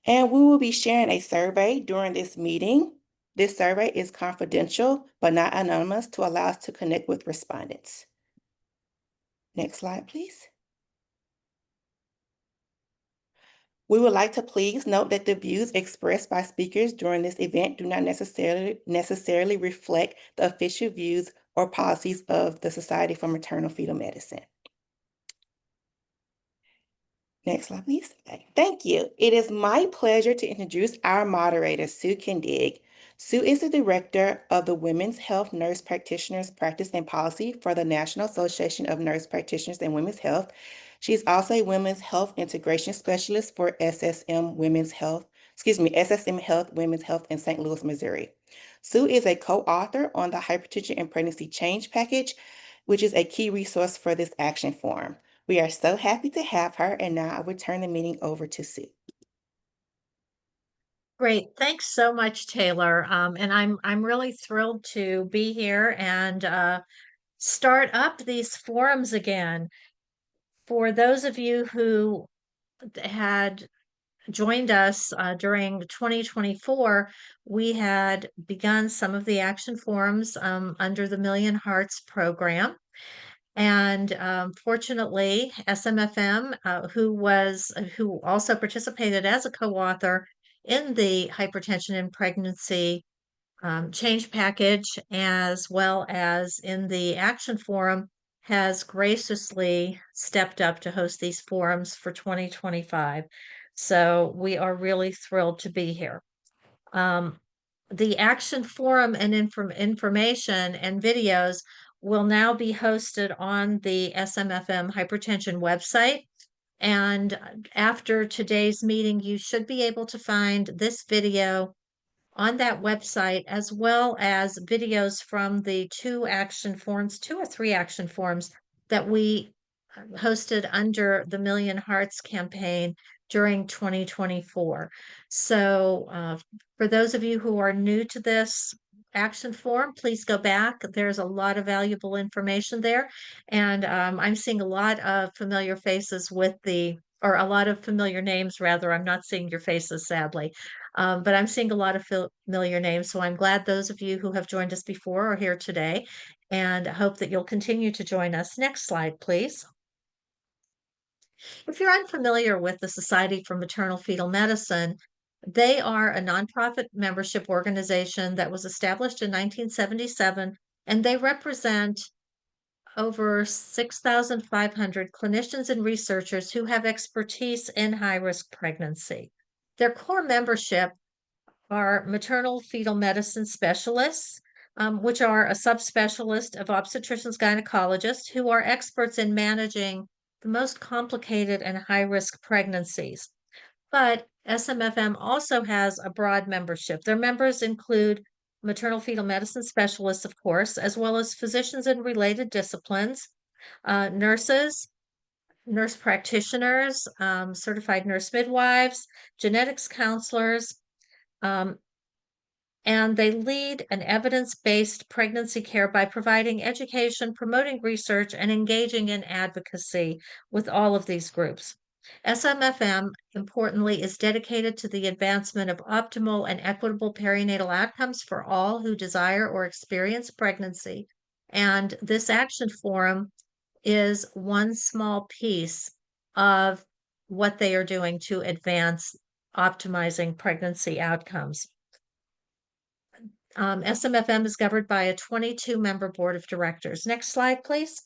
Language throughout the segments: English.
And we will be sharing a survey during this meeting. This survey is confidential but not anonymous to allow us to connect with respondents. Next slide, please. We would like to please note that the views expressed by speakers during this event do not necessarily reflect the official views or policies of the Society for Maternal-Fetal Medicine. Next slide, please. Thank you. It is my pleasure to introduce our moderator, Sue Kindig. Sue is the director of the Women's Health Nurse Practitioners Practice and Policy for the National Association of Nurse Practitioners in Women's Health. She's also a Women's Health Integration Specialist for SSM Health Women's Health in St. Louis, Missouri. Sue is a co-author on the Hypertension and Pregnancy Change Package, which is a key resource for this action forum. We are so happy to have her, and now I will turn the meeting over to Sue. Great. Thanks so much, Taylor. And I'm really thrilled to be here and start up these forums again. For those of you who had joined us during 2024, we had begun some of the action forums under the Million Hearts program. And fortunately, SMFM, who also participated as a co-author in the hypertension and pregnancy change package, as well as in the action forum, has graciously stepped up to host these forums for 2025. So we are really thrilled to be here. The action forum and information and videos will now be hosted on the SMFM hypertension website. And after today's meeting, you should be able to find this video on that website, as well as videos from the two or three action forums that we hosted under the Million Hearts campaign during 2024. So for those of you who are new to this action forum, please go back. There's a lot of valuable information there. And I'm seeing a lot of familiar faces or a lot of familiar names, rather. I'm not seeing your faces, sadly. But I'm seeing a lot of familiar names. So I'm glad those of you who have joined us before are here today, and I hope that you'll continue to join us. Next slide, please. If you're unfamiliar with the Society for Maternal-Fetal Medicine, they are a nonprofit membership organization that was established in 1977, and they represent over 6,500 clinicians and researchers who have expertise in high-risk pregnancy. Their core membership are maternal-fetal medicine specialists, which are a subspecialist of obstetricians gynecologists who are experts in managing the most complicated and high-risk pregnancies. But SMFM also has a broad membership. Their members include maternal-fetal medicine specialists, of course, as well as physicians in related disciplines, nurses, nurse practitioners, certified nurse midwives, genetics counselors, and they lead an evidence-based pregnancy care by providing education, promoting research, and engaging in advocacy with all of these groups. SMFM, importantly, is dedicated to the advancement of optimal and equitable perinatal outcomes for all who desire or experience pregnancy. And this action forum is one small piece of what they are doing to advance optimizing pregnancy outcomes. SMFM is governed by a 22-member board of directors. Next slide, please.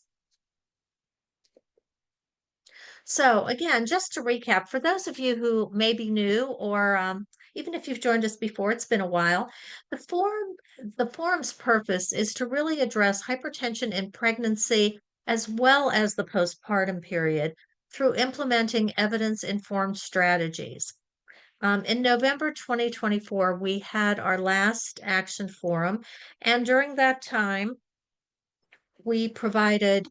So again, just to recap, for those of you who may be new or even if you've joined us before, it's been a while, the forum's purpose is to really address hypertension in pregnancy as well as the postpartum period through implementing evidence-informed strategies. In November 2024, we had our last action forum, and during that time, we provided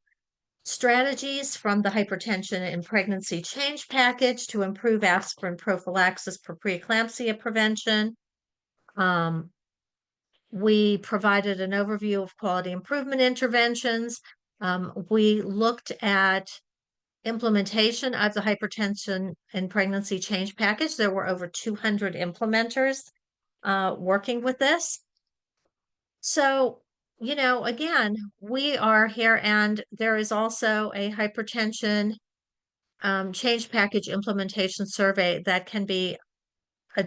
strategies from the hypertension and pregnancy change package to improve aspirin prophylaxis for preeclampsia prevention. We provided an overview of quality improvement interventions. We looked at implementation of the hypertension and pregnancy change package. There were over 200 implementers working with this. So, again, we are here, and there is also a hypertension change package implementation survey that uh,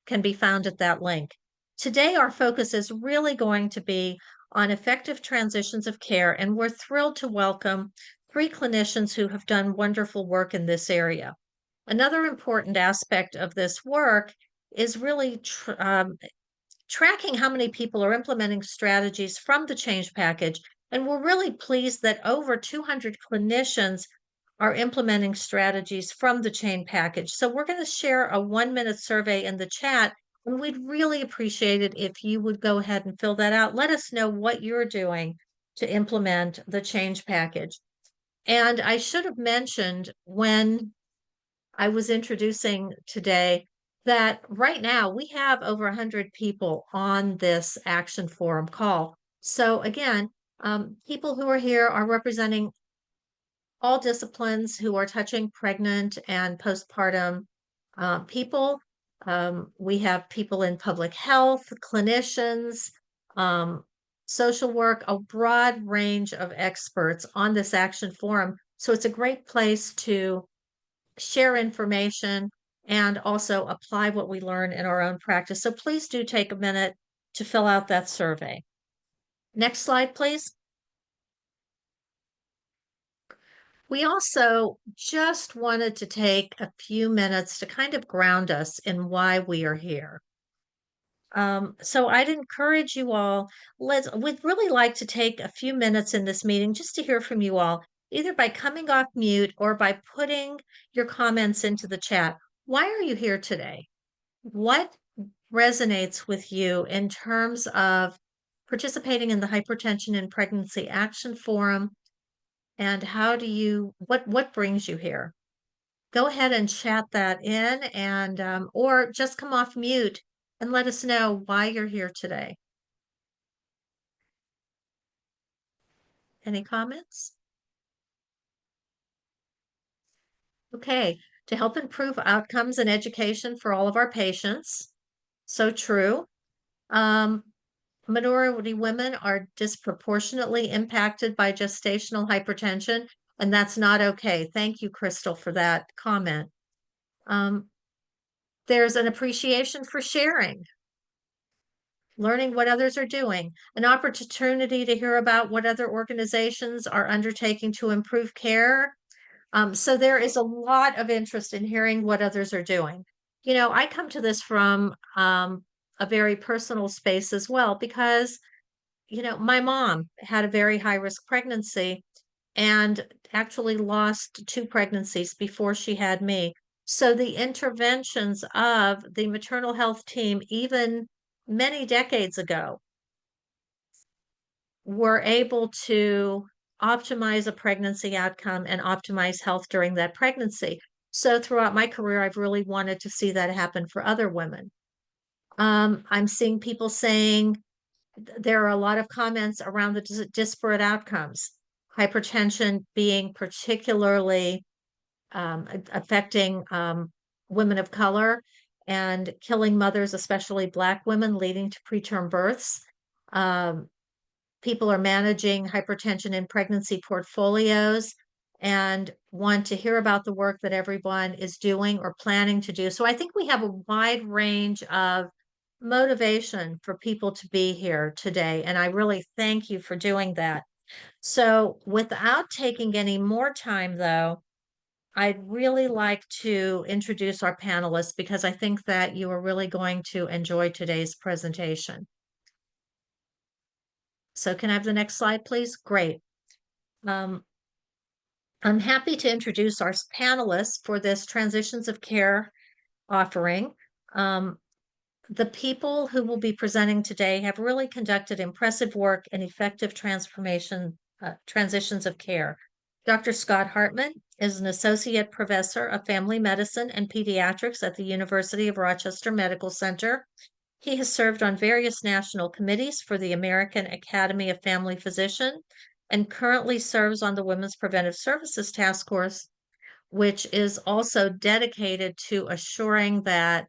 can be found at that link. Today, our focus is really going to be on effective transitions of care, and we're thrilled to welcome 3 clinicians who have done wonderful work in this area. Another important aspect of this work is really tracking how many people are implementing strategies from the change package. And we're really pleased that over 200 clinicians are implementing strategies from the change package. So we're going to share a 1-minute survey in the chat, and we'd really appreciate it if you would go ahead and fill that out. Let us know what you're doing to implement the change package. And I should have mentioned when I was introducing today that right now we have over 100 people on this action forum call. So again, people who are here are representing all disciplines who are touching pregnant and postpartum people. We have people in public health, clinicians, um, social work, a broad range of experts on this action forum. So it's a great place to share information and also apply what we learn in our own practice. So please do take a minute to fill out that survey. Next slide, please. We also just wanted to take a few minutes to kind of ground us in why we are here. So I'd encourage you all, we'd really like to take a few minutes in this meeting just to hear from you all, either by coming off mute or by putting your comments into the chat. Why are you here today? What resonates with you in terms of participating in the Hypertension and Pregnancy Action Forum? And what brings you here? Go ahead and chat that in, and or just come off mute and let us know why you're here today. Any comments? Okay, to help improve outcomes and education for all of our patients. So true. Minority women are disproportionately impacted by gestational hypertension, and that's not okay. Thank you, Crystal, for that comment. There's an appreciation for sharing, learning what others are doing, an opportunity to hear about what other organizations are undertaking to improve care. So there is a lot of interest in hearing what others are doing. I come to this from a very personal space as well, because my mom had a very high risk pregnancy and actually lost 2 pregnancies before she had me. So the interventions of the maternal health team, even many decades ago, were able to optimize a pregnancy outcome and optimize health during that pregnancy. So throughout my career, I've really wanted to see that happen for other women. I'm seeing people saying, there are a lot of comments around the disparate outcomes, hypertension being particularly affecting women of color and killing mothers, especially Black women, leading to preterm births. People are managing hypertension in pregnancy portfolios and want to hear about the work that everyone is doing or planning to do. So I think we have a wide range of motivation for people to be here today. And I really thank you for doing that. So without taking any more time, though, I'd really like to introduce our panelists because I think that you are really going to enjoy today's presentation. So can I have the next slide, please? Great. I'm happy to introduce our panelists for this Transitions of Care offering. The people who will be presenting today have really conducted impressive work in effective transitions of care. Dr. Scott Hartman is an associate professor of family medicine and pediatrics at the University of Rochester Medical Center. He has served on various national committees for the American Academy of Family Physicians and currently serves on the Women's Preventive Services Task Force which is also dedicated to assuring that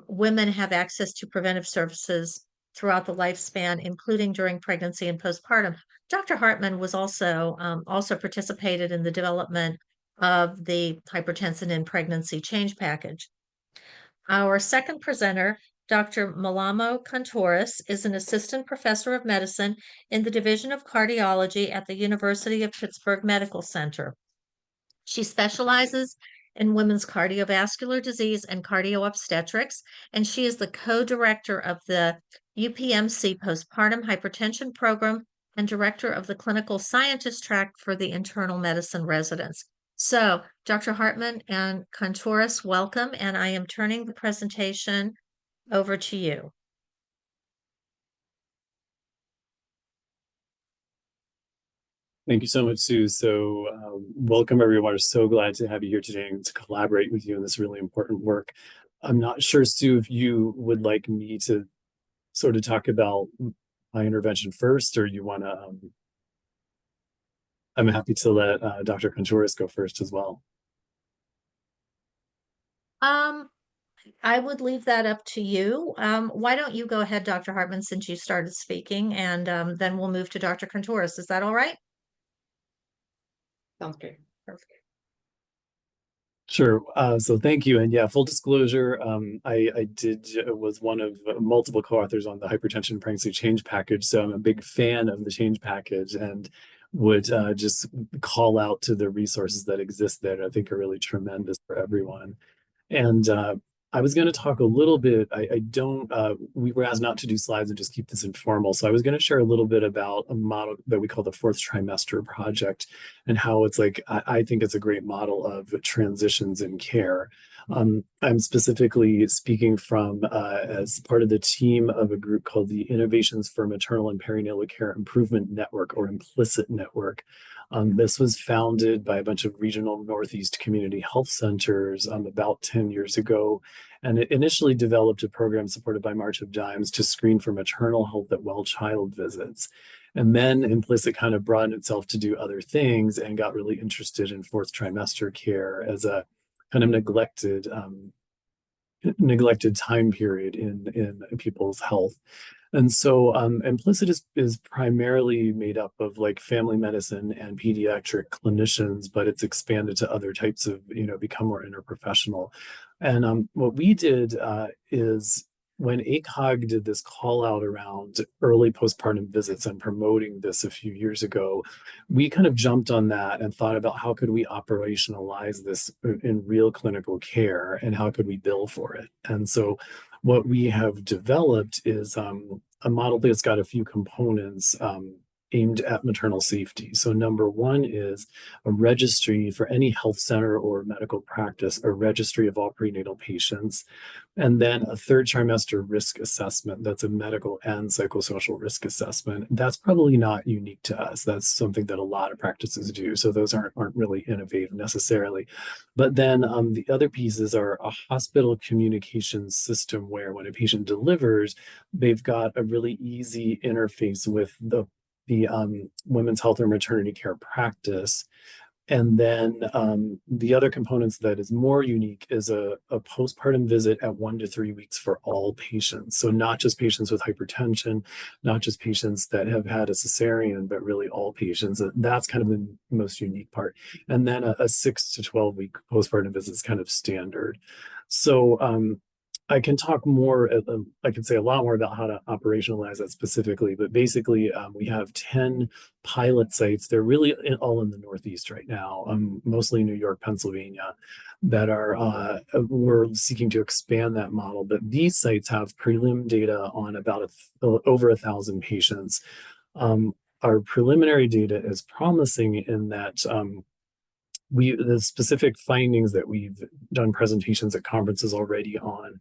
women have access to preventive services throughout the lifespan, including during pregnancy and postpartum. Dr. Hartman was also participated in the development of the hypertension in pregnancy change package. Our second presenter, Dr. Malamo Contouras, is an assistant professor of medicine in the Division of Cardiology at the University of Pittsburgh Medical Center. She specializes in women's cardiovascular disease and cardio-obstetrics, and she is the co-director of the UPMC Postpartum Hypertension Program and director of the Clinical Scientist Track for the Internal Medicine residents. So, Dr. Hartman and Contouras, welcome, and I am turning the presentation over to you. Thank you so much, Sue. So welcome, everyone. We're so glad to have you here today and to collaborate with you in this really important work. I'm not sure, Sue, if you would like me to sort of talk about my intervention first, or you want to, I'm happy to let Dr. Contouras go first as well. I would leave that up to you. Why don't you go ahead, Dr. Hartman, since you started speaking, and then we'll move to Dr. Contouras. Is that all right? Sounds good. Perfect. Sure. So thank you. And yeah, full disclosure, I was one of multiple co-authors on the hypertension pregnancy change package. So I'm a big fan of the change package and would just call out to the resources that exist there. I think are really tremendous for everyone. And I was going to talk a little bit. We were asked not to do slides and just keep this informal. So I was going to share a little bit about a model that we call the fourth trimester project and how it's like, I think it's a great model of transitions in care. I'm specifically speaking from as part of the team of a group called the Innovations for Maternal and Perinatal Care Improvement Network, or Implicit Network. This was founded by a bunch of regional Northeast community health centers about 10 years ago. And it initially developed a program supported by March of Dimes to screen for maternal health at well child visits. And then Implicit kind of broadened itself to do other things and got really interested in fourth trimester care as a kind of neglected time period in people's health. And so Implicit is primarily made up of like family medicine and pediatric clinicians, but it's expanded to other types of, become more interprofessional. And what we did is when ACOG did this call out around early postpartum visits and promoting this a few years ago, we kind of jumped on that and thought about how could we operationalize this in real clinical care and how could we bill for it. And so what we have developed is a model that's got a few components aimed at maternal safety. So number one is a registry for any health center or medical practice, a registry of all prenatal patients, and then a third trimester risk assessment. That's a medical and psychosocial risk assessment. That's probably not unique to us. That's something that a lot of practices do. So those aren't really innovative necessarily. But then the other pieces are a hospital communication system where when a patient delivers, they've got a really easy interface with the women's health or maternity care practice. And then the other components that is more unique is a postpartum visit at 1 to 3 weeks for all patients. So not just patients with hypertension, not just patients that have had a cesarean, but really all patients. That's kind of the most unique part. And then a 6 to 12 week postpartum visit is kind of standard. So I can talk more, I can say a lot more about how to operationalize that specifically, but basically we have 10 pilot sites. They're really all in the Northeast right now, mostly New York, Pennsylvania, that are, we're seeking to expand that model. But these sites have prelim data on about over 1,000 patients. Our preliminary data is promising in that the specific findings that we've done presentations at conferences already on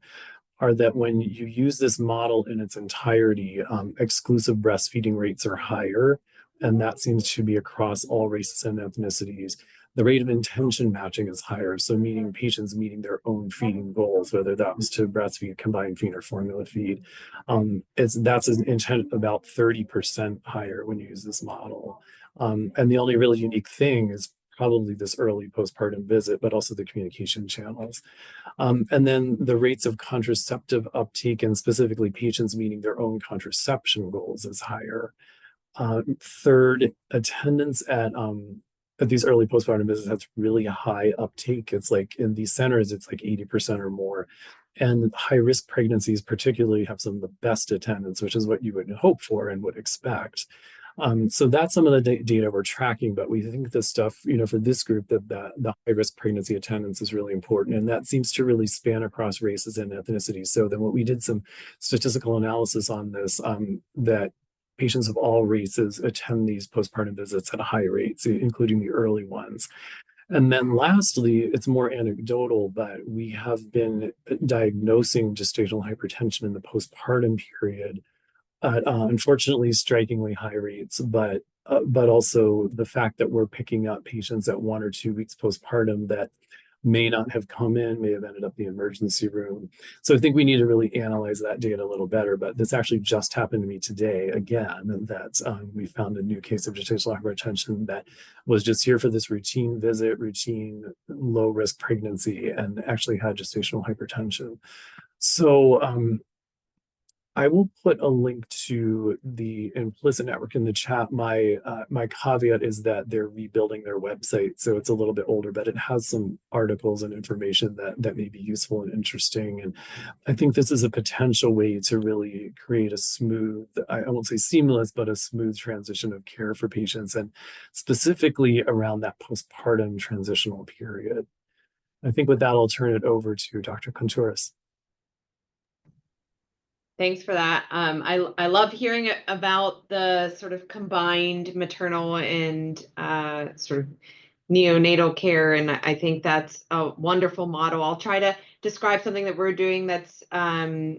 are that when you use this model in its entirety, exclusive breastfeeding rates are higher, and that seems to be across all races and ethnicities. The rate of intention matching is higher, so meaning patients meeting their own feeding goals, whether that was to breastfeed, combined feed, or formula feed. That's an intent about 30% higher when you use this model. And the only really unique thing is probably this early postpartum visit, but also the communication channels. And then the rates of contraceptive uptake, and specifically patients meeting their own contraception goals, is higher. Third, attendance at these early postpartum visits has really high uptake. It's like in these centers, it's like 80% or more. And high risk pregnancies particularly have some of the best attendance, which is what you would hope for and would expect. So that's some of the data we're tracking, but we think this stuff, for this group, that the high risk pregnancy attendance is really important. And that seems to really span across races and ethnicities. So then what we did some statistical analysis on this, that patients of all races attend these postpartum visits at a high rate, so including the early ones. And then lastly, it's more anecdotal, but we have been diagnosing gestational hypertension in the postpartum period at unfortunately strikingly high rates, but also the fact that we're picking up patients at 1 or 2 weeks postpartum that may not have come in, may have ended up in the emergency room. So I think we need to really analyze that data a little better. But this actually just happened to me today again, that we found a new case of gestational hypertension that was just here for this routine visit, routine low risk pregnancy, and actually had gestational hypertension. So I will put a link to the implicit network in the chat. My caveat is that they're rebuilding their website, so it's a little bit older, but it has some articles and information that may be useful and interesting. And I think this is a potential way to really create a smooth, I won't say seamless, but a smooth transition of care for patients, and specifically around that postpartum transitional period. I think with that, I'll turn it over to Dr. Contouras. Thanks for that. I love hearing about the sort of combined maternal and sort of neonatal care, and I think that's a wonderful model. I'll try to describe something that we're doing that's a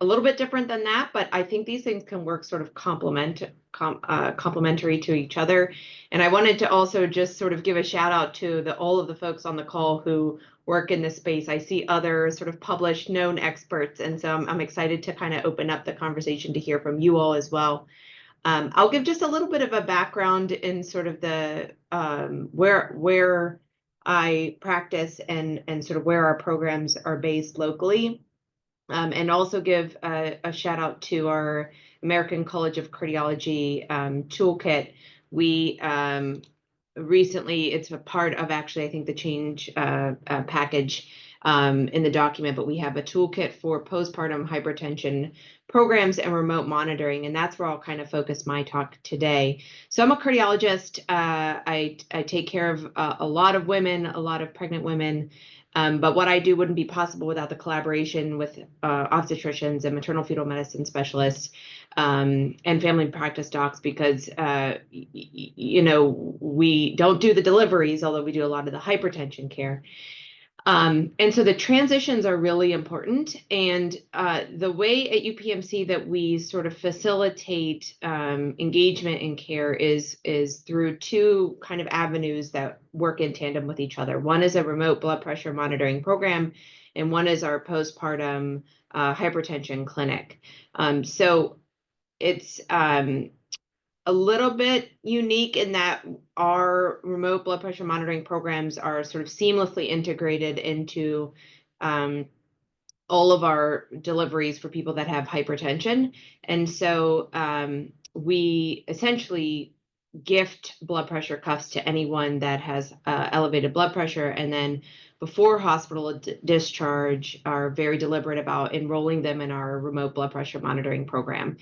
little bit different than that, but I think these things can work sort of complementary to each other. And I wanted to also just sort of give a shout out to all of the folks on the call who work in this space. I see other sort of published known experts, and so I'm excited to kind of open up the conversation to hear from you all as well. I'll give just a little bit of a background in sort of the where I practice and sort of where our programs are based locally. And also give a shout out to our American College of Cardiology toolkit. We recently, it's a part of actually, I think, the change package in the document, but we have a toolkit for postpartum hypertension programs and remote monitoring, and that's where I'll kind of focus my talk today. So I'm a cardiologist. I take care of a lot of women, a lot of pregnant women. But what I do wouldn't be possible without the collaboration with obstetricians and maternal-fetal medicine specialists and family practice docs, because, we don't do the deliveries, although we do a lot of the hypertension care. And so the transitions are really important. And the way at UPMC that we sort of facilitate engagement in care is through two kind of avenues that work in tandem with each other. One is a remote blood pressure monitoring program, and one is our postpartum hypertension clinic. So it's a little bit unique in that our remote blood pressure monitoring programs are sort of seamlessly integrated into all of our deliveries for people that have hypertension. And so we essentially gift blood pressure cuffs to anyone that has elevated blood pressure, and then before hospital discharge are very deliberate about enrolling them in our remote blood pressure monitoring program.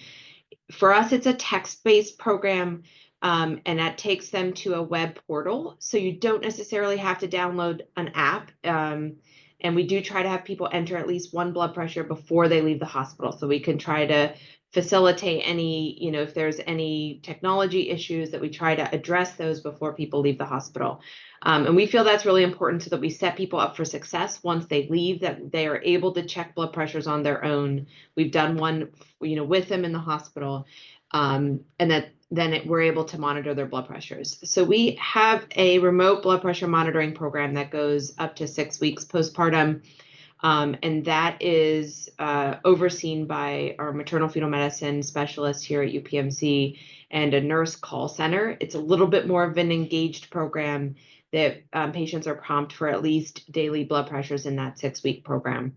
For us, it's a text-based program, and that takes them to a web portal. So you don't necessarily have to download an app. And we do try to have people enter at least one blood pressure before they leave the hospital, so we can try to facilitate any, if there's any technology issues, that we try to address those before people leave the hospital. And we feel that's really important so that we set people up for success once they leave, that they are able to check blood pressures on their own. We've done one, with them in the hospital, and that then we're able to monitor their blood pressures. So we have a remote blood pressure monitoring program that goes up to 6 weeks postpartum. And that is overseen by our maternal-fetal medicine specialist here at UPMC and a nurse call center. It's a little bit more of an engaged program that patients are prompt for at least daily blood pressures in that 6-week program.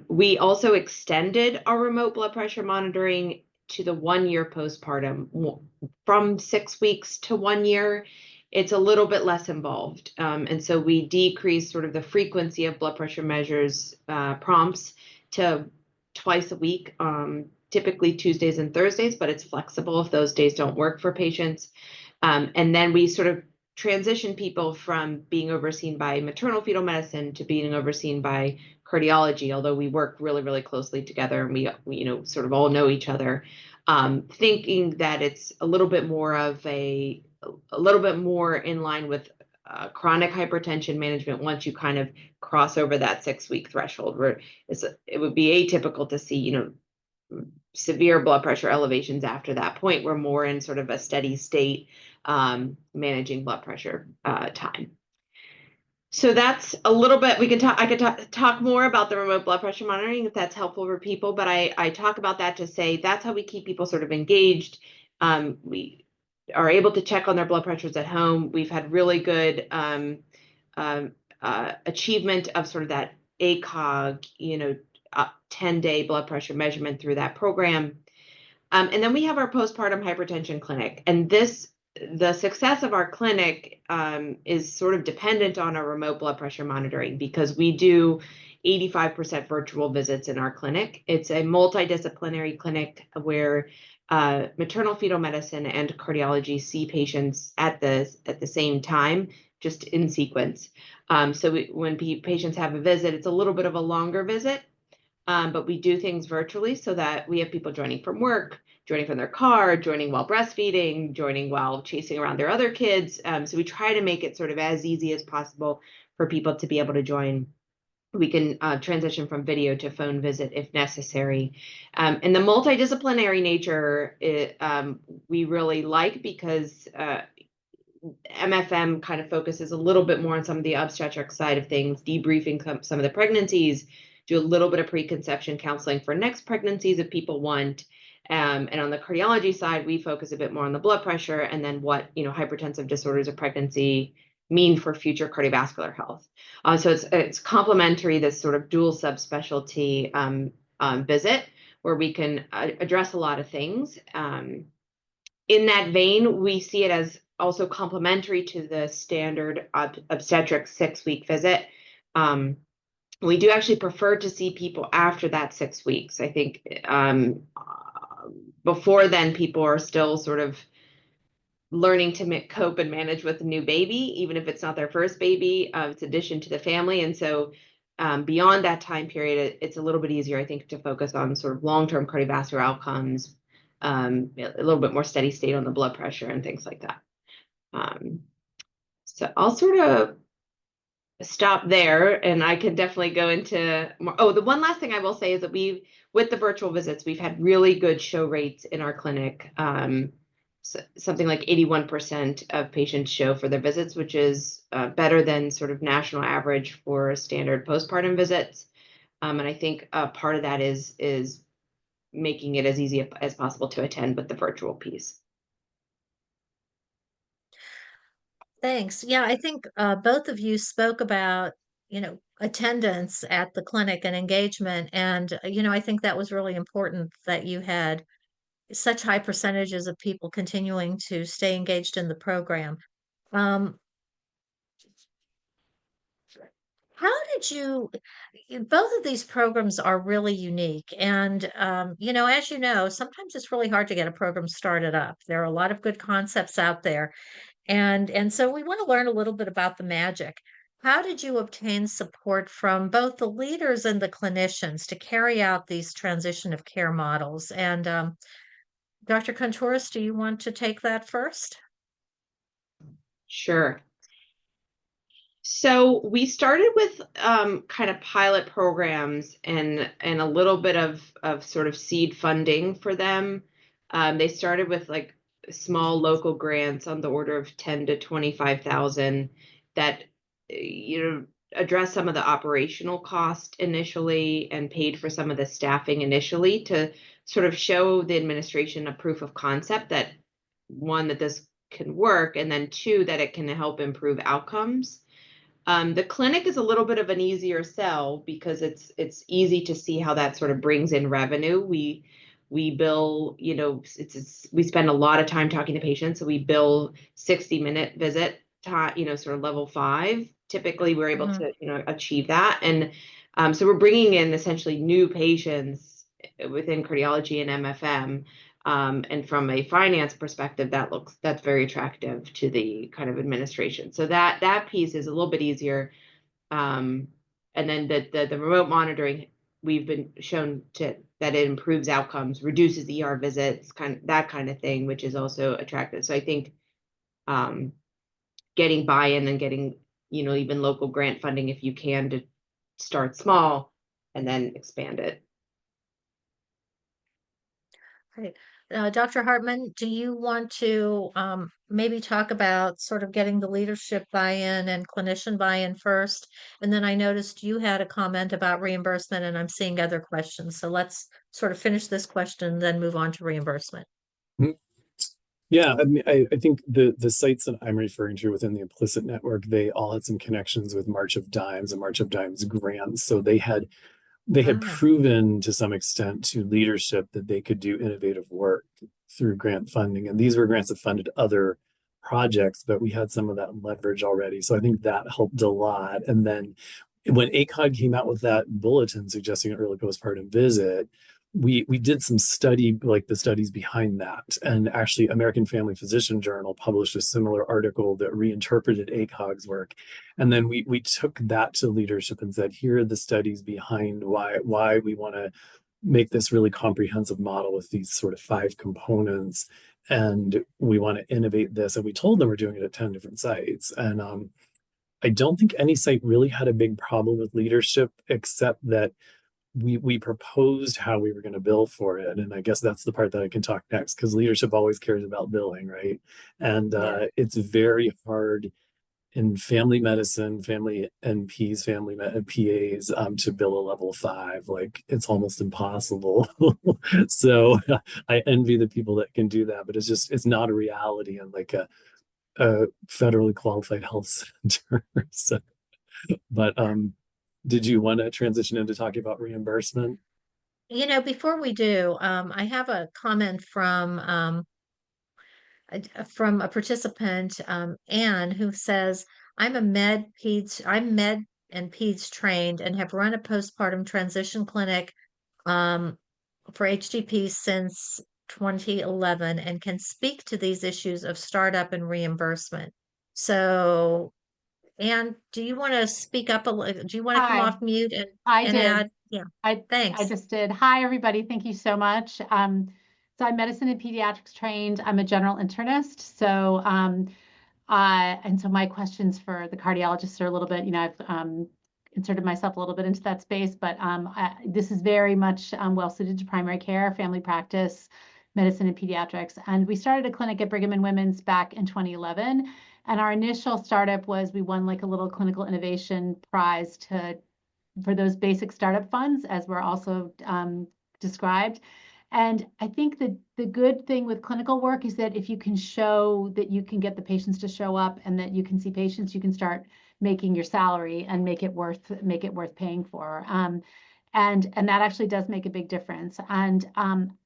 We also extended our remote blood pressure monitoring to the 1 year postpartum. From 6 weeks to 1 year, it's a little bit less involved. And so we decreased sort of the frequency of blood pressure measures prompts to twice a week, typically Tuesdays and Thursdays, but it's flexible if those days don't work for patients. And then we sort of transition people from being overseen by maternal-fetal medicine to being overseen by cardiology, although we work really, really closely together and we sort of all know each other, thinking that it's a little bit more in line with chronic hypertension management once you kind of cross over that 6-week threshold, where it would be atypical to see, severe blood pressure elevations after that point. We're more in sort of a steady state managing blood pressure time. So that's a little bit, I could talk more about the remote blood pressure monitoring if that's helpful for people, but I talk about that to say that's how we keep people sort of engaged. We are able to check on their blood pressures at home. We've had really good achievement of sort of that ACOG, 10-day blood pressure measurement through that program. And then we have our postpartum hypertension clinic, and the success of our clinic is sort of dependent on our remote blood pressure monitoring, because we do 85% virtual visits in our clinic. It's a multidisciplinary clinic where maternal-fetal medicine and cardiology see patients at the same time, just in sequence. So when patients have a visit, it's a little bit of a longer visit, but we do things virtually so that we have people joining from work, joining from their car, joining while breastfeeding, joining while chasing around their other kids. So we try to make it sort of as easy as possible for people to be able to join. We can transition from video to phone visit if necessary. And the multidisciplinary nature, we really like, because MFM kind of focuses a little bit more on some of the obstetric side of things, debriefing some of the pregnancies, do a little bit of preconception counseling for next pregnancies if people want. And on the cardiology side, we focus a bit more on the blood pressure and then what hypertensive disorders of pregnancy mean for future cardiovascular health. So it's complementary, this sort of dual subspecialty visit where we can address a lot of things. In that vein, we see it as also complementary to the standard obstetric 6-week visit. We do actually prefer to see people after that 6 weeks. I think before then, people are still sort of learning to cope and manage with a new baby, even if it's not their first baby. It's addition to the family. And so beyond that time period, it's a little bit easier, I think, to focus on sort of long-term cardiovascular outcomes, a little bit more steady state on the blood pressure and things like that. So I'll sort of stop there, and I can definitely go into more. Oh, the one last thing I will say is that with the virtual visits, we've had really good show rates in our clinic. Something like 81% of patients show for their visits, which is better than sort of national average for standard postpartum visits. And I think part of that is making it as easy as possible to attend with the virtual piece. Thanks. Yeah, I think both of you spoke about, attendance at the clinic and engagement. And, I think that was really important that you had such high percentages of people continuing to stay engaged in the program. How did both of these programs are really unique. And, as you know, sometimes it's really hard to get a program started up. There are a lot of good concepts out there. And so we want to learn a little bit about the magic. How did you obtain support from both the leaders and the clinicians to carry out these transition of care models? And Dr. Contouras, do you want to take that first? Sure. So we started with kind of pilot programs and a little bit of sort of seed funding for them. They started with like small local grants on the order of 10 to 25,000 that addressed some of the operational cost initially and paid for some of the staffing initially to sort of show the administration a proof of concept that, one, that this can work, and then two, that it can help improve outcomes. The clinic is a little bit of an easier sell because it's easy to see how that sort of brings in revenue. We bill, we spend a lot of time talking to patients, so we bill 60-minute visit time, sort of level 5. Typically, we're able to achieve that, and so we're bringing in essentially new patients within cardiology and MFM. And from a finance perspective, that's very attractive to the kind of administration. So that piece is a little bit easier. And then the remote monitoring, we've been shown that it improves outcomes, reduces ER visits, that kind of thing, which is also attractive. So I think getting buy-in and getting even local grant funding if you can, to start small and then expand it. Great. Dr. Hartman, do you want to maybe talk about sort of getting the leadership buy-in and clinician buy-in first? And then I noticed you had a comment about reimbursement, and I'm seeing other questions. So let's sort of finish this question, then move on to reimbursement. Yeah, I mean, I think the sites that I'm referring to within the Implicit network, they all had some connections with March of Dimes and March of Dimes grants. So they had proven to some extent to leadership that they could do innovative work through grant funding. And these were grants that funded other projects, but we had some of that leverage already. So I think that helped a lot. And then when ACOG came out with that bulletin suggesting an early postpartum visit, we did some study, like the studies behind that. And actually, American Family Physician Journal published a similar article that reinterpreted ACOG's work. And then we took that to leadership and said, here are the studies behind why we want to make this really comprehensive model with these sort of 5 components. And we want to innovate this. And we told them we're doing it at 10 different sites. And I don't think any site really had a big problem with leadership, except that we proposed how we were going to bill for it. And I guess that's the part that I can talk next, because leadership always cares about billing, right? And it's very hard in family medicine, family NPs, family PAs, to bill a level 5. Like, it's almost impossible. So I envy the people that can do that, but it's not a reality in like a federally qualified health center. So, but did you want to transition into talking about reimbursement? Before we do, I have a comment from a participant, Anne, who says, I'm med and peds trained and have run a postpartum transition clinic for HTP since 2011 and can speak to these issues of startup and reimbursement. So, Anne, do you want to speak up do you want to come Hi, off mute and I did. add? Yeah, I thanks. just did. Hi, everybody. Thank you so much. So I'm medicine and pediatrics trained. I'm a general internist. So and so my questions for the cardiologists are a little bit, I've inserted myself a little bit into that space, but this is very much well suited to primary care, family practice, medicine and pediatrics. And we started a clinic at Brigham and Women's back in 2011. And our initial startup was we won like a little clinical innovation prize for those basic startup funds, as were also described. And I think that the good thing with clinical work is that if you can show that you can get the patients to show up and that you can see patients, you can start making your salary and make it worth paying for. And that actually does make a big difference. And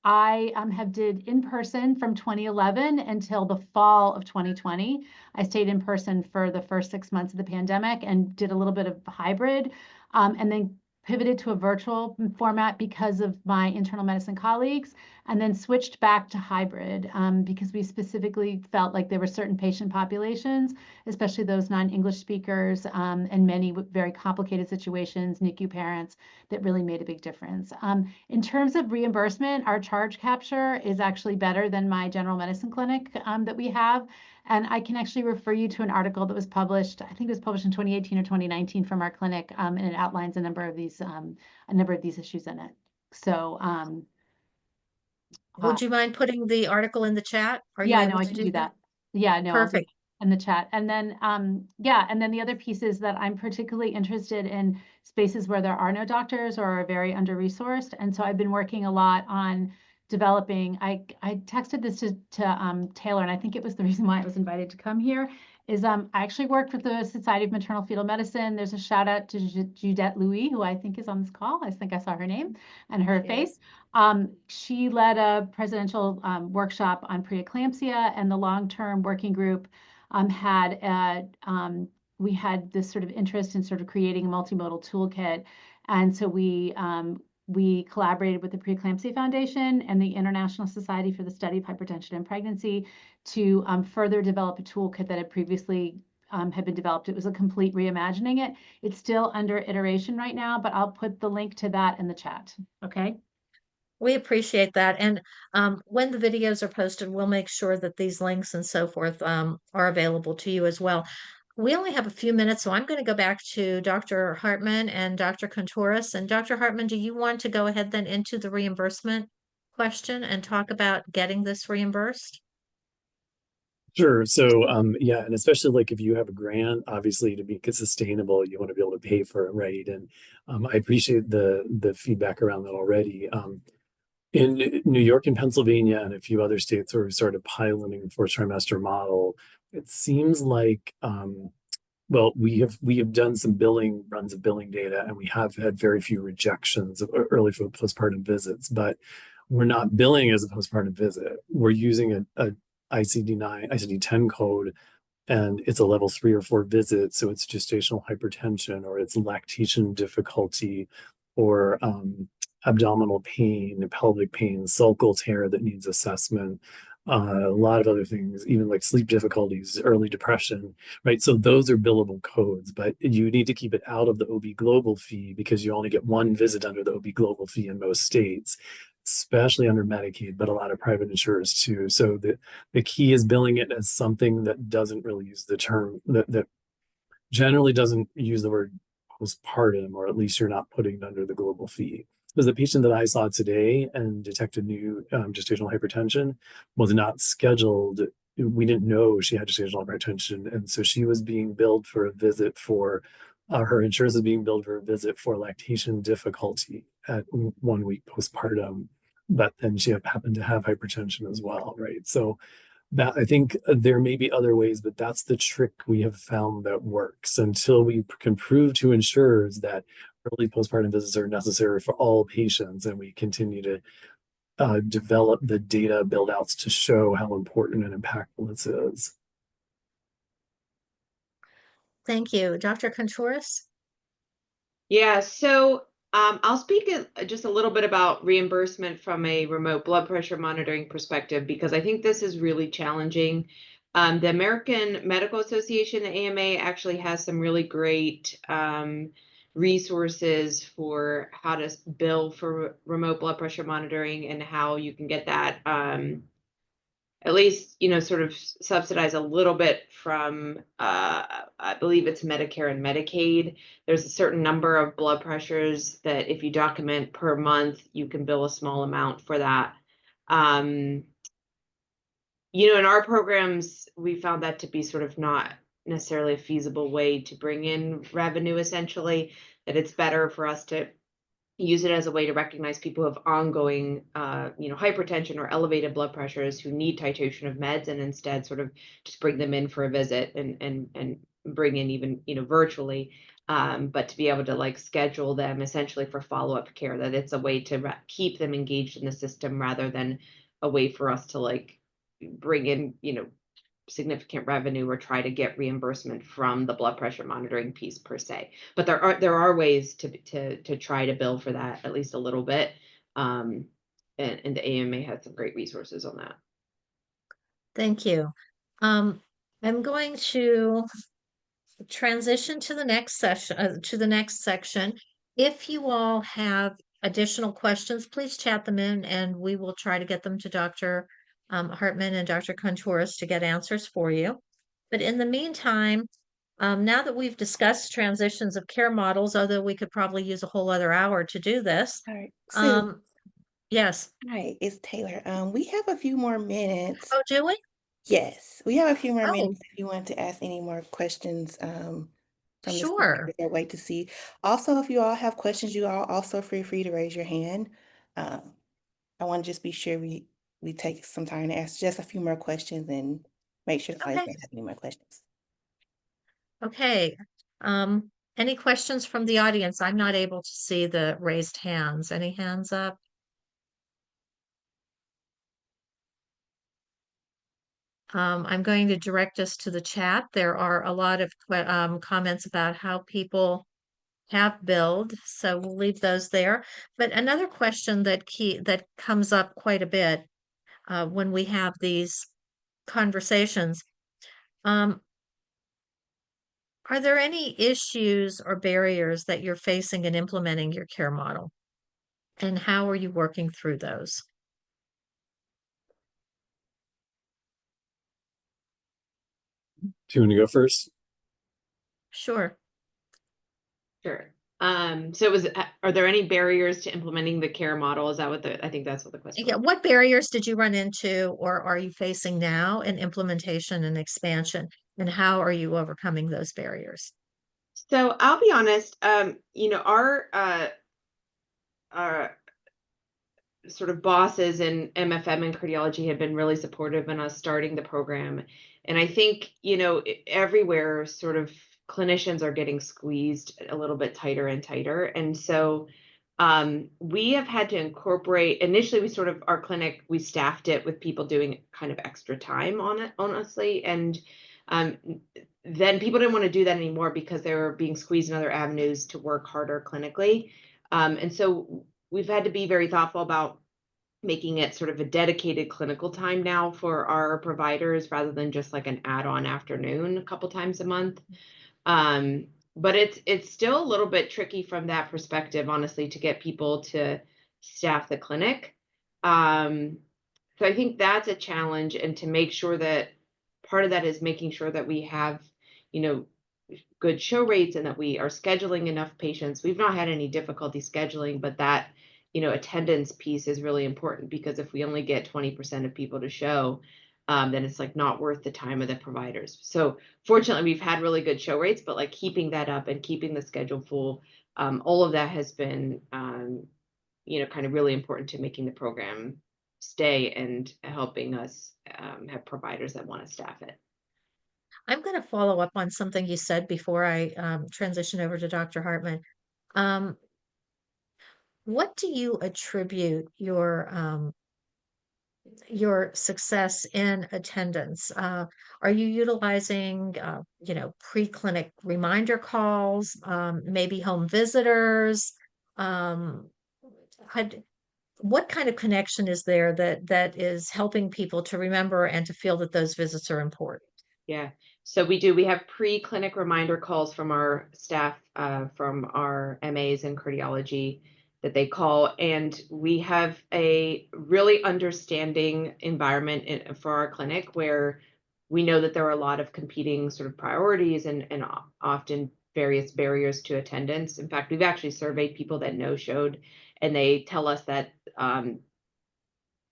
I have did in person from 2011 until the fall of 2020. I stayed in person for the first 6 months of the pandemic and did a little bit of hybrid, and then pivoted to a virtual format because of my internal medicine colleagues, and then switched back to hybrid because we specifically felt like there were certain patient populations, especially those non-English speakers, and many very complicated situations, NICU parents, that really made a big difference. In terms of reimbursement, our charge capture is actually better than my general medicine clinic that we have. And I can actually refer you to an article that was published, I think it was published in 2018 or 2019 from our clinic, and it outlines a number of these issues in it. So Would you mind putting the article in the chat? Are you yeah, able no, I to can do do that? that. Yeah, no, Perfect. in the chat. And then, yeah, and then the other piece is that I'm particularly interested in spaces where there are no doctors or are very under-resourced. And so I've been working a lot on developing, I texted this to Taylor, and I think it was the reason why I was invited to come here, is I actually worked with the Society of Maternal-Fetal Medicine. There's a shout out to Judette Louis, who I think is on this call. I think I saw her name and her face. She led a presidential workshop on preeclampsia, and the long-term working group we had this sort of interest in sort of creating a multimodal toolkit. And so we collaborated with the Preeclampsia Foundation and the International Society for the Study of Hypertension and Pregnancy to further develop a toolkit that had previously had been developed. It was a complete reimagining it. It's still under iteration right now, but I'll put the link to that in the chat. Okay. We appreciate that. And when the videos are posted, we'll make sure that these links and so forth are available to you as well. We only have a few minutes, so I'm going to go back to Dr. Hartman and Dr. Contouris. And Dr. Hartman, do you want to go ahead then into the reimbursement question and talk about getting this reimbursed? Sure. So, yeah, and especially like if you have a grant, obviously to make it sustainable, you want to be able to pay for it, right? And I appreciate the feedback around that already. In New York and Pennsylvania and a few other states where we started piloting the fourth trimester model, it seems like well, we have done some runs of billing data, and we have had very few rejections of early postpartum visits, but we're not billing as a postpartum visit. We're using a ICD-10 code, and it's a level 3 or 4 visit. So it's gestational hypertension, or it's lactation difficulty, or abdominal pain, pelvic pain, sulcal tear that needs assessment, a lot of other things, even like sleep difficulties, early depression, right? So those are billable codes, but you need to keep it out of the OB global fee because you only get one visit under the OB global fee in most states, especially under Medicaid, but a lot of private insurers too. So the key is billing it as something that doesn't really use the term, that generally doesn't use the word postpartum, or at least you're not putting it under the global fee. Because the patient that I saw today and detected new gestational hypertension was not scheduled. We didn't know she had gestational hypertension. And so she was being billed for a visit for, her insurance is being billed for a visit for lactation difficulty at 1 week postpartum. But then she happened to have hypertension as well, right? So that, I think there may be other ways, but that's the trick we have found that works until we can prove to insurers that early postpartum visits are necessary for all patients, and we continue to develop the data build outs to show how important and impactful this is. Thank you. Dr. Contouris? Yeah, so I'll speak just a little bit about reimbursement from a remote blood pressure monitoring perspective, because I think this is really challenging. The American Medical Association, the AMA, actually has some really great resources for how to bill for remote blood pressure monitoring and how you can get that at least, sort of subsidize a little bit from, I believe it's Medicare and Medicaid. There's a certain number of blood pressures that if you document per month, you can bill a small amount for that. In our programs, we found that to be sort of not necessarily a feasible way to bring in revenue, essentially, that it's better for us to use it as a way to recognize people who have ongoing, hypertension or elevated blood pressures who need titration of meds, and instead sort of just bring them in for a visit and bring in even, virtually, but to be able to like schedule them essentially for follow-up care, that it's a way to keep them engaged in the system rather than a way for us to like bring in, significant revenue or try to get reimbursement from the blood pressure monitoring piece per se. But there are ways to try to bill for that at least a little bit. And the AMA has some great resources on that. Thank you. I'm going to transition to the next section. If you all have additional questions, please chat them in and we will try to get them to Dr. Hartman and Dr. Contouris to get answers for you. But in the meantime, now that we've discussed transitions of care models, although we could probably use a whole other hour to do this. All right. Sue, Yes. hi, it's Taylor. We have a few more minutes. Oh, do we? Yes, we have a few more Oh, minutes if you want to ask any more questions from the sure. speakers or wait to see. Also, if you all have questions, you all also feel free to raise your hand. Um, I want to just be sure we take some time to ask just a few more questions and make sure the audience Okay. doesn't have any more questions. Okay. Any questions from the audience? I'm not able to see the raised hands. Any hands up? I'm going to direct us to the chat. There are a lot of comments about how people have billed, so we'll leave those there. But another question that comes up quite a bit when we have these conversations, um, are there any issues or barriers that you're facing in implementing your care model? And how are you working through those? Do you want to go first? Sure. Sure. So it was, are there any barriers to implementing the care model? Is that what I think that's what the question Yeah, was. what barriers did you run into or are you facing now in implementation and expansion? And how are you overcoming those barriers? So I'll be honest, our sort of bosses in MFM and cardiology have been really supportive in us starting the program. And I think, everywhere sort of clinicians are getting squeezed a little bit tighter and tighter. And so we have had to incorporate, initially we sort of, our clinic, we staffed it with people doing kind of extra time on it, honestly. And um, then people didn't want to do that anymore because they were being squeezed in other avenues to work harder clinically. And so we've had to be very thoughtful about making it sort of a dedicated clinical time now for our providers rather than just like an add-on afternoon a couple times a month. But it's still a little bit tricky from that perspective, honestly, to get people to staff the clinic. So I think that's a challenge, and to make sure that part of that is making sure that we have, you know, good show rates and that we are scheduling enough patients. We've not had any difficulty scheduling, but that, attendance piece is really important, because if we only get 20% of people to show, then it's like not worth the time of the providers. So fortunately, we've had really good show rates, but like keeping that up and keeping the schedule full, all of that has been, kind of really important to making the program stay and helping us have providers that want to staff it. I'm going to follow up on something you said before I transition over to Dr. Hartman. Um, what do you attribute your success in attendance? Are you utilizing, pre-clinic reminder calls, maybe home visitors? Um, had, what kind of connection is there that is helping people to remember and to feel that those visits are important? Yeah. So we do. We have pre-clinic reminder calls from our staff, from our MAs in cardiology, that they call, and we have a really understanding environment for our clinic, where we know that there are a lot of competing sort of priorities and often various barriers to attendance. In fact, we've actually surveyed people that no showed, and they tell us that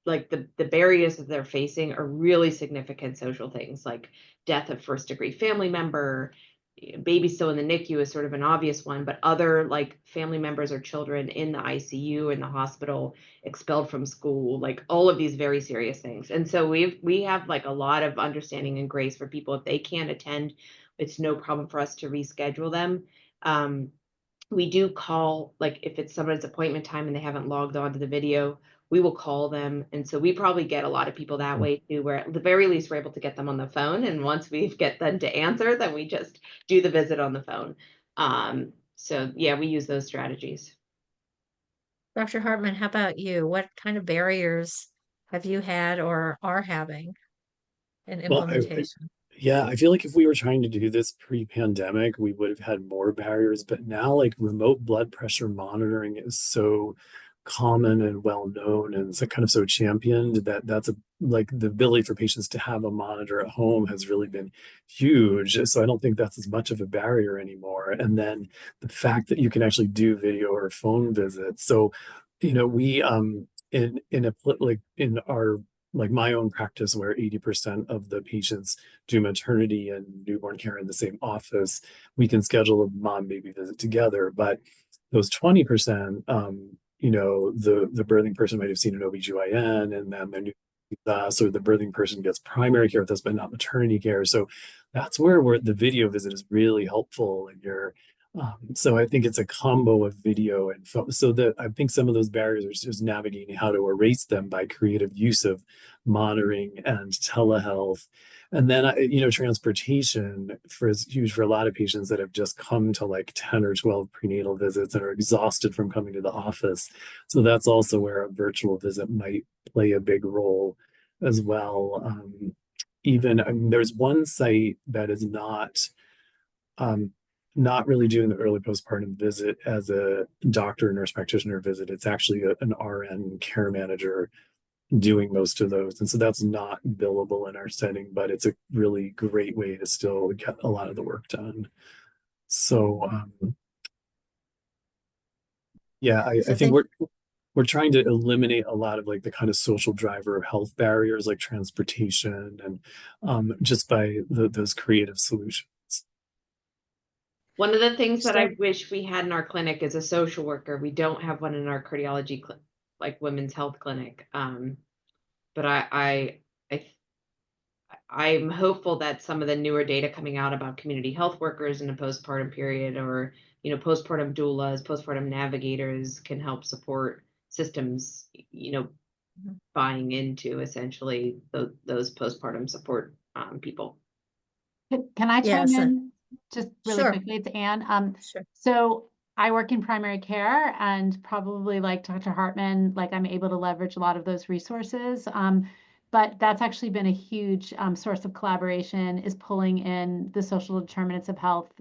like the barriers that they're facing are really significant social things, like death of first degree family member, baby still in the NICU is sort of an obvious one, but other like family members or children in the ICU, in the hospital, expelled from school, like all of these very serious things. And so we have like a lot of understanding and grace for people. If they can't attend, it's no problem for us to reschedule them. We do call, like if it's someone's appointment time and they haven't logged on to the video, we will call them. And so we probably get a lot of people that way too, where at the very least we're able to get them on the phone. And once we get them to answer, then we just do the visit on the phone. So yeah, we use those strategies. Dr. Hartman, how about you? What kind of barriers have you had or are having in Well, implementation? yeah, I feel like if we were trying to do this pre-pandemic, we would have had more barriers. But now, like remote blood pressure monitoring is so common and well known, and it's kind of so championed that like the ability for patients to have a monitor at home has really been huge. So I don't think that's as much of a barrier anymore. And then the fact that you can actually do video or phone visits. So, we in a like in our like my own practice where 80% of the patients do maternity and newborn care in the same office, we can schedule a mom baby visit together. But those 20%, the birthing person might have seen an OBGYN and then their new so the birthing person gets primary care with us, but not maternity care. So that's where the video visit is really helpful. And so I think it's a combo of video and phone. So that I think some of those barriers are just navigating how to erase them by creative use of monitoring and telehealth. And then, transportation is huge for a lot of patients that have just come to like 10 or 12 prenatal visits and are exhausted from coming to the office. So that's also where a virtual visit might play a big role as well. There's one site that is um, not really doing the early postpartum visit as a doctor nurse practitioner visit. It's actually an RN care manager doing most of those. And so that's not billable in our setting, but it's a really great way to still get a lot of the work done. So yeah, I think we're trying to eliminate a lot of like the kind of social driver of health barriers like transportation and just by those creative solutions. One of the things that So, I wish we had in our clinic is a social worker. We don't have one in our cardiology, like women's health clinic. But I'm hopeful that some of the newer data coming out about community health workers in a postpartum period, or postpartum doulas, postpartum navigators, can help support systems, buying into essentially those postpartum support people. Can I chime yes, in just really sure, quickly? It's Anne. sure. So I work in primary care, and probably like Dr. Hartman, like I'm able to leverage a lot of those resources. But that's actually been a huge source of collaboration, is pulling in the social determinants of health,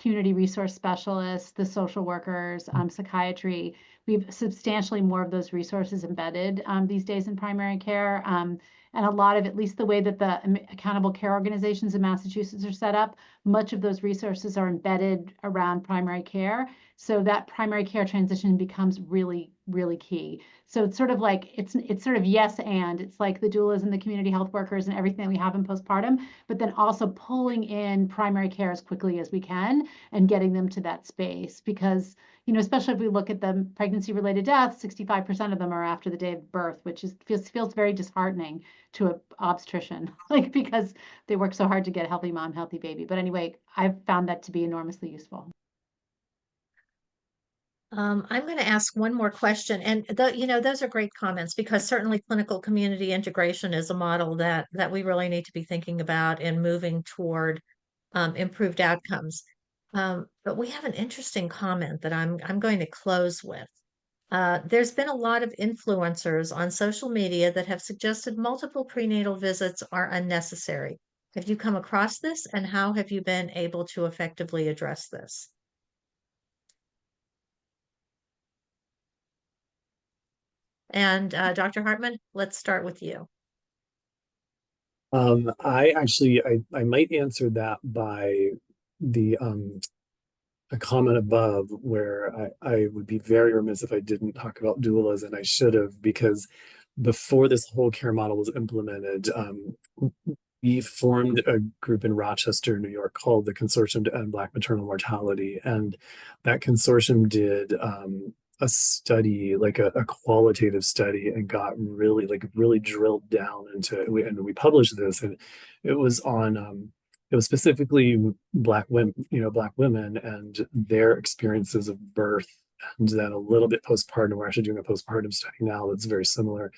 community resource specialists, the social workers, psychiatry. We've substantially more of those resources embedded these days in primary care. And a lot of, at least the way that the accountable care organizations in Massachusetts are set up, much of those resources are embedded around primary care. So that primary care transition becomes really, really key. So it's sort of like, it's sort of yes, and it's like the doulas and the community health workers and everything that we have in postpartum, but then also pulling in primary care as quickly as we can and getting them to that space. Because, especially if we look at the pregnancy related deaths, 65% of them are after the day of birth, which feels very disheartening to an obstetrician, like, because they work so hard to get a healthy mom, healthy baby. But anyway, I've found that to be enormously useful. I'm going to ask one more question, and those are great comments, because certainly clinical community integration is a model that we really need to be thinking about and moving toward improved outcomes. But we have an interesting comment that I'm going to close with. There's been a lot of influencers on social media that have suggested multiple prenatal visits are unnecessary. Have you come across this, and how have you been able to effectively address this? And Dr. Hartman, let's start with you. I might answer that by the a comment above where I would be very remiss if I didn't talk about doulas, and I should have, because before this whole care model was implemented, we formed a group in Rochester, New York, called the Consortium to End Black Maternal Mortality. And that consortium did a study, like a qualitative study, and got really drilled down into it. And we published this, and it was on it was specifically Black women and their experiences of birth, and then a little bit postpartum. We're actually doing a postpartum study now that's very similar.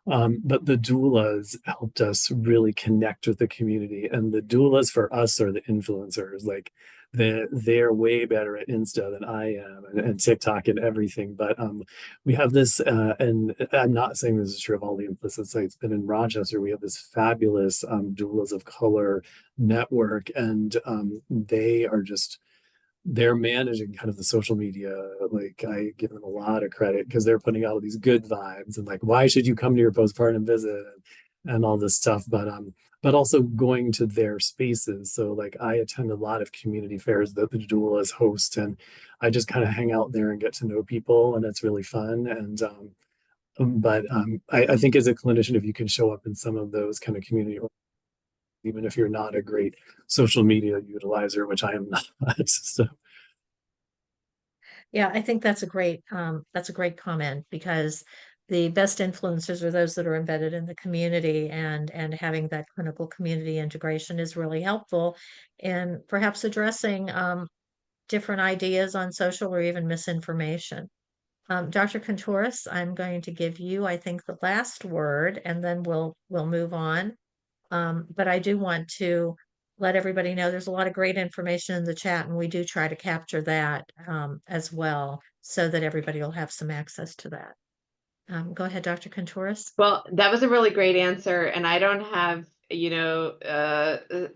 But the doulas helped us really connect with the community, and the doulas for us are the influencers. Like they're way better at Insta than I am, and TikTok and everything. But we have this, and I'm not saying this is true of all the implicit sites, but in Rochester we have this fabulous doulas of color network, and they're managing kind of the social media. Like, I give them a lot of credit because they're putting out all these good vibes and like, why should you come to your postpartum visit, and all this stuff. But also going to their spaces. So like I attend a lot of community fairs that the doulas host, and I just kind of hang out there and get to know people, and it's really fun. And But I think as a clinician, if you can show up in some of those kind of community, even if you're not a great social media utilizer, which I am not, so Yeah, I think that's a great comment, because the best influencers are those that are embedded in the community, and having that clinical community integration is really helpful, and perhaps addressing different ideas on social or even misinformation. Dr. Contouris, I'm going to give you, I think, the last word, and then we'll move on. But I do want to let everybody know there's a lot of great information in the chat, and we do try to capture that as well, so that everybody will have some access to that. Go ahead, Dr. Contouris. Well, that was a really great answer, and I don't have,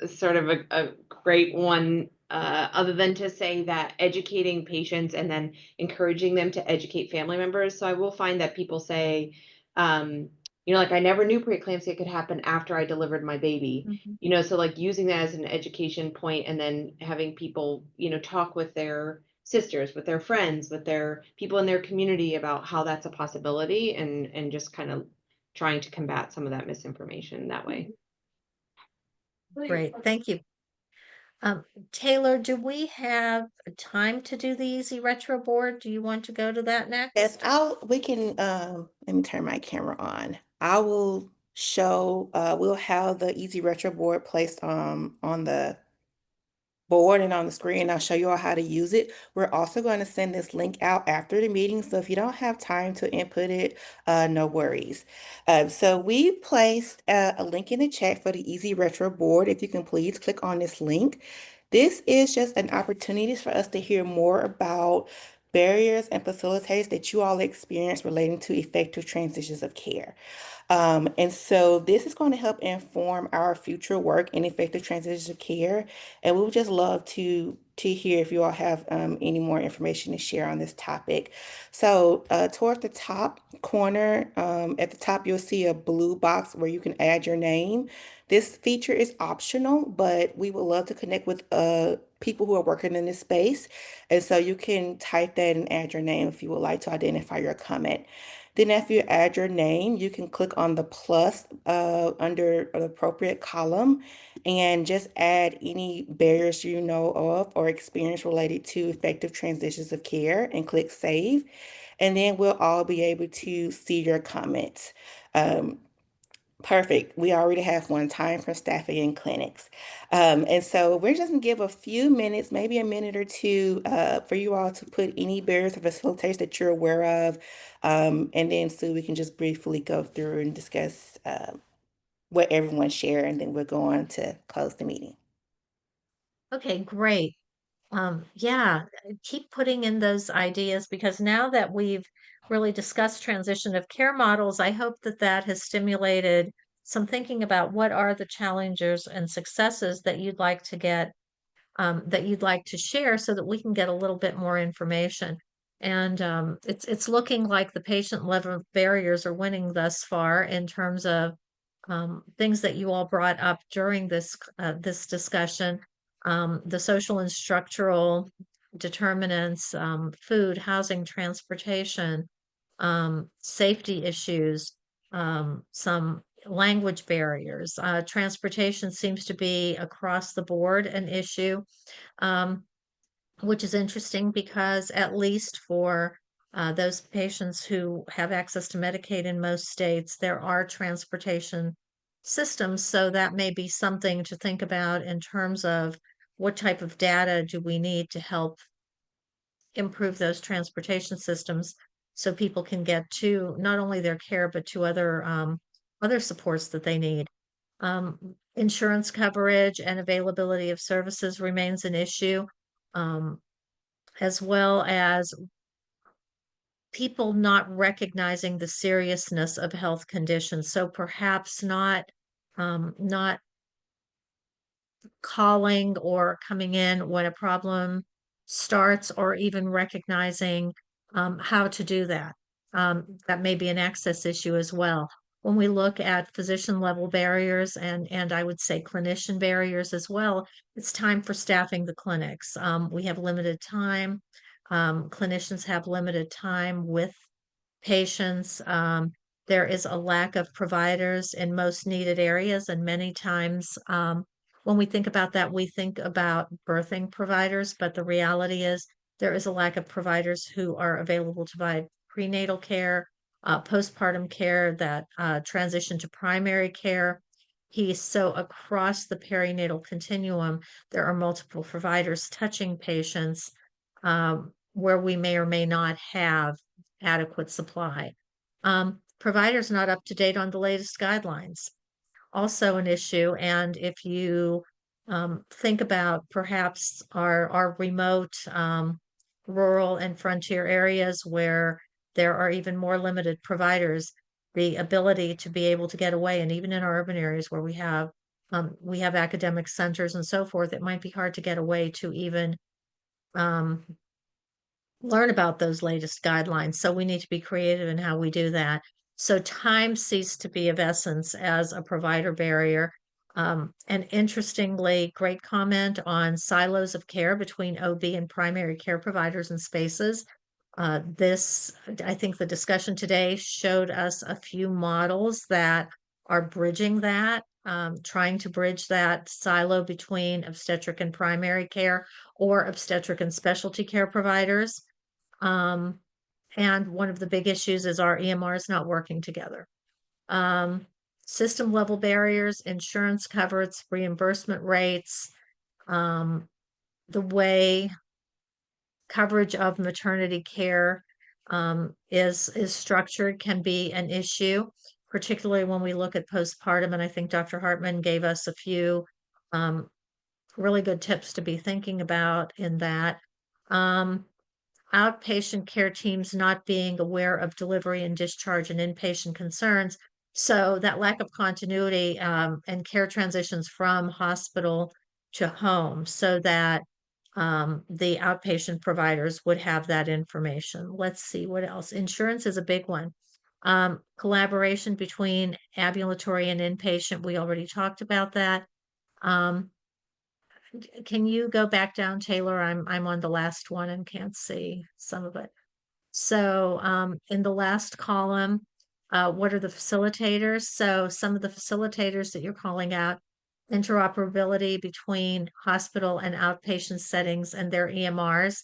sort of a great one, other than to say that educating patients and then encouraging them to educate family members. So I will find that people say, like, I never knew preeclampsia could happen after I delivered my baby. Mhm. So like using that as an education point, and then having people, talk with their sisters, with their friends, with their people in their community about how that's a possibility, and just kind of trying to combat some of that misinformation that way. Great, thank you. Taylor, do we have time to do the Easy Retro board? Do you want to go to that next? Yes, we can, let me turn my camera on. I will show, we'll have the Easy Retro board placed, on the board and on the screen. I'll show you all how to use it. We're also going to send this link out after the meeting, so if you don't have time to input it, no worries. So we placed a link in the chat for the Easy Retro board. If you can please click on this link. This is just an opportunity for us to hear more about barriers and facilitators that you all experience relating to effective transitions of care. And so this is going to help inform our future work in effective transitions of care. And we would just love to hear if you all have any more information to share on this topic. So toward the top corner, at the top, you'll see a blue box where you can add your name. This feature is optional, but we would love to connect with people who are working in this space. And so you can type that and add your name if you would like to identify your comment. Then after you add your name, you can click on the plus under an appropriate column and just add any barriers you know of or experience related to effective transitions of care and click save. And then we'll all be able to see your comments. Um, Perfect. We already have one time for staffing in clinics. And so we're just gonna give a few minutes, maybe a minute or two, for you all to put any barriers or facilitators that you're aware of. And then so we can just briefly go through and discuss what everyone shared, and then we'll go on to close the meeting. Okay, great. Yeah, keep putting in those ideas, because now that we've really discussed transition of care models, I hope that that has stimulated some thinking about what are the challenges and successes that you'd like to get, that you'd like to share, so that we can get a little bit more information. And it's looking like the patient level barriers are winning thus far in terms of things that you all brought up during this discussion, the social and structural determinants, food, housing, transportation, safety issues, some language barriers. Transportation seems to be across the board an issue, um, which is interesting, because at least for those patients who have access to Medicaid in most states, there are transportation systems. So that may be something to think about in terms of what type of data do we need to help improve those transportation systems, so people can get to not only their care, but to other supports that they need. Insurance coverage and availability of services remains an issue, um, as well as people not recognizing the seriousness of health conditions. So perhaps not calling or coming in when a problem starts, or even recognizing how to do that. That may be an access issue as well. When we look at physician level barriers, and I would say clinician barriers as well, it's time for staffing the clinics. We have limited time. Clinicians have limited time with patients. There is a lack of providers in most needed areas, and many times when we think about that, we think about birthing providers, but the reality is there is a lack of providers who are available to provide prenatal care, postpartum care, that transition to primary care. So across the perinatal continuum, there are multiple providers touching patients where we may or may not have adequate supply. Providers not up to date on the latest guidelines, also an issue. And if you think about perhaps our remote rural and frontier areas where there are even more limited providers, the ability to be able to get away, and even in our urban areas where we have academic centers and so forth, it might be hard to get away to even learn about those latest guidelines. So we need to be creative in how we do that. So time ceased to be of essence as a provider barrier. And interestingly, great comment on silos of care between OB and primary care providers and spaces. I think the discussion today showed us a few models that are bridging that, trying to bridge that silo between obstetric and primary care or obstetric and specialty care providers. And one of the big issues is our EMRs not working together. System level barriers, insurance coverage, reimbursement rates, the way coverage of maternity care is structured can be an issue, particularly when we look at postpartum. And I think Dr. Hartman gave us a few really good tips to be thinking about in that. Outpatient care teams not being aware of delivery and discharge and inpatient concerns. So that lack of continuity and care transitions from hospital to home so that the outpatient providers would have that information. Let's see what else. Insurance is a big one. Collaboration between ambulatory and inpatient. We already talked about that. Can you go back down, Taylor? I'm on the last one and can't see some of it. So in the last column, what are the facilitators? So some of the facilitators that you're calling out, interoperability between hospital and outpatient settings and their EMRs,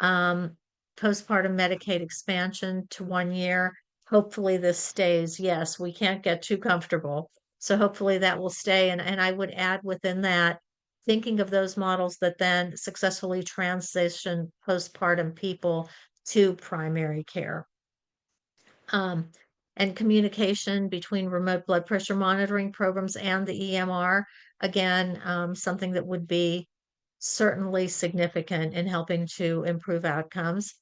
postpartum Medicaid expansion to 1 year. Hopefully this stays. Yes, we can't get too comfortable. So hopefully that will stay. And I would add within that, thinking of those models that then successfully transition postpartum people to primary care. And communication between remote blood pressure monitoring programs and the EMR, again, something that would be certainly significant in helping to improve outcomes.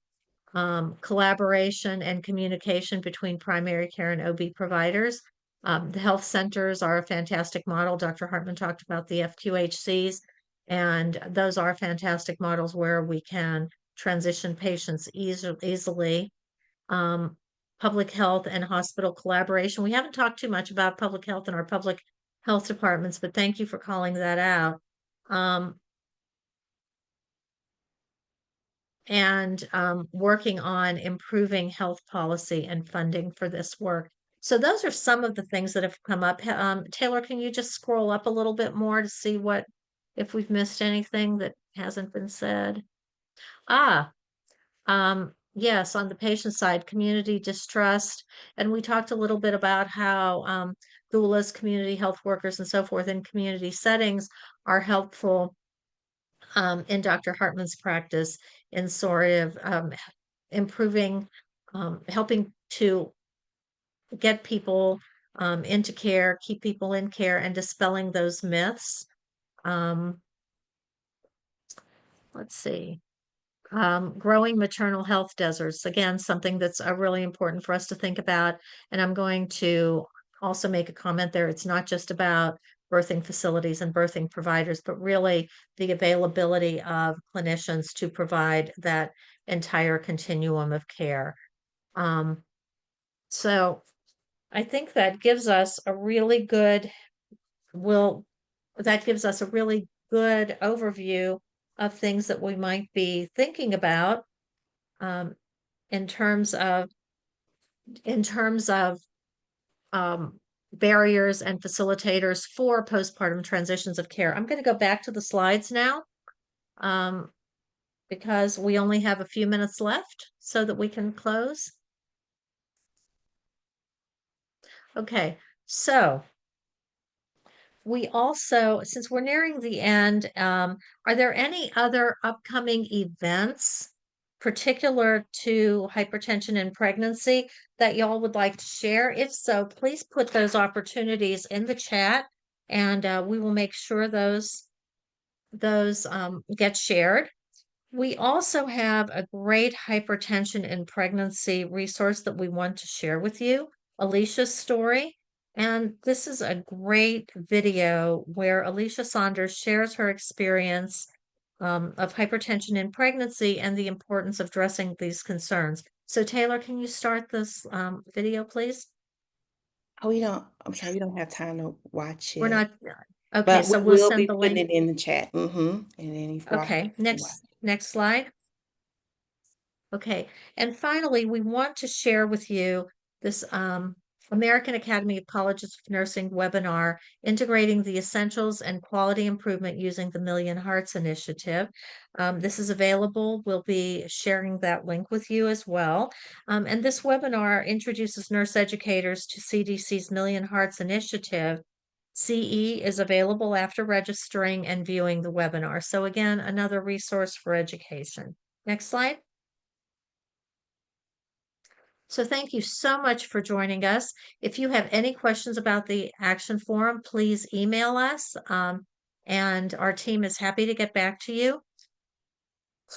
Collaboration and communication between primary care and OB providers. The health centers are a fantastic model. Dr. Hartman talked about the FQHCs, and those are fantastic models where we can transition patients easily. Public health and hospital collaboration. We haven't talked too much about public health in our public health departments, but thank you for calling that out. And working on improving health policy and funding for this work. So those are some of the things that have come up. Taylor, can you just scroll up a little bit more to see if we've missed anything that hasn't been said? Yes, on the patient side, community distrust. And we talked a little bit about how doulas, community health workers, and so forth in community settings are helpful in Dr. Hartman's practice in sort of improving, helping to get people into care, keep people in care, and dispelling those myths. Let's see. Growing maternal health deserts, again, something that's really important for us to think about. And I'm going to also make a comment there. It's not just about birthing facilities and birthing providers, but really the availability of clinicians to provide that entire continuum of care. So I think that gives us a really good overview of things that we might be thinking about in terms of in terms of barriers and facilitators for postpartum transitions of care. I'm going to go back to the slides now because we only have a few minutes left so that we can close. Okay, so we also, since we're nearing the end, are there any other upcoming events particular to hypertension and pregnancy that y'all would like to share? If so, please put those opportunities in the chat, and we will make sure those get shared. We also have a great hypertension in pregnancy resource that we want to share with you, Alicia's story. And this is a great video where Alicia Saunders shares her experience of hypertension in pregnancy and the importance of addressing these concerns. So Taylor, can you start this video, please? Oh, I'm sorry, we don't have time to watch We're it. not, okay, But so we we'll will send be the putting link. it in the chat. And then if y'all have Okay, to watch. next slide. Okay, and finally, we want to share with you this American Academy of Colleges of Nursing webinar, Integrating the Essentials and Quality Improvement Using the Million Hearts Initiative. This is available. We'll be sharing that link with you as well. And this webinar introduces nurse educators to CDC's Million Hearts Initiative. CE is available after registering and viewing the webinar. So again, another resource for education. Next slide. So thank you so much for joining us. If you have any questions about the Action Forum, please email us, and our team is happy to get back to you.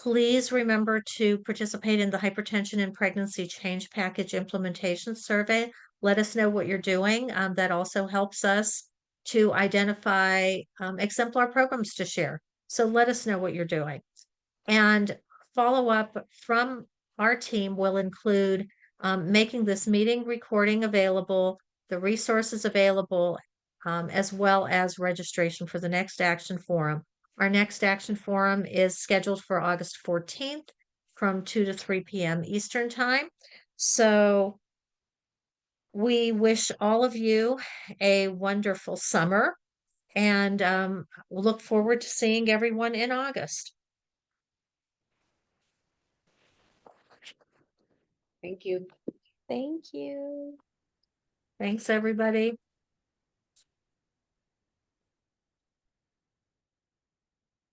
Please remember to participate in the Hypertension and Pregnancy Change Package Implementation Survey. Let us know what you're doing. That also helps us to identify exemplar programs to share. So let us know what you're doing. And follow up from our team will include making this meeting recording available, the resources available, as well as registration for the next Action Forum. Our next Action Forum is scheduled for August 14th from 2 to 3 p.m. Eastern Time. So we wish all of you a wonderful summer, and we'll look forward to seeing everyone in August. Thank you. Thank you. Thanks, everybody.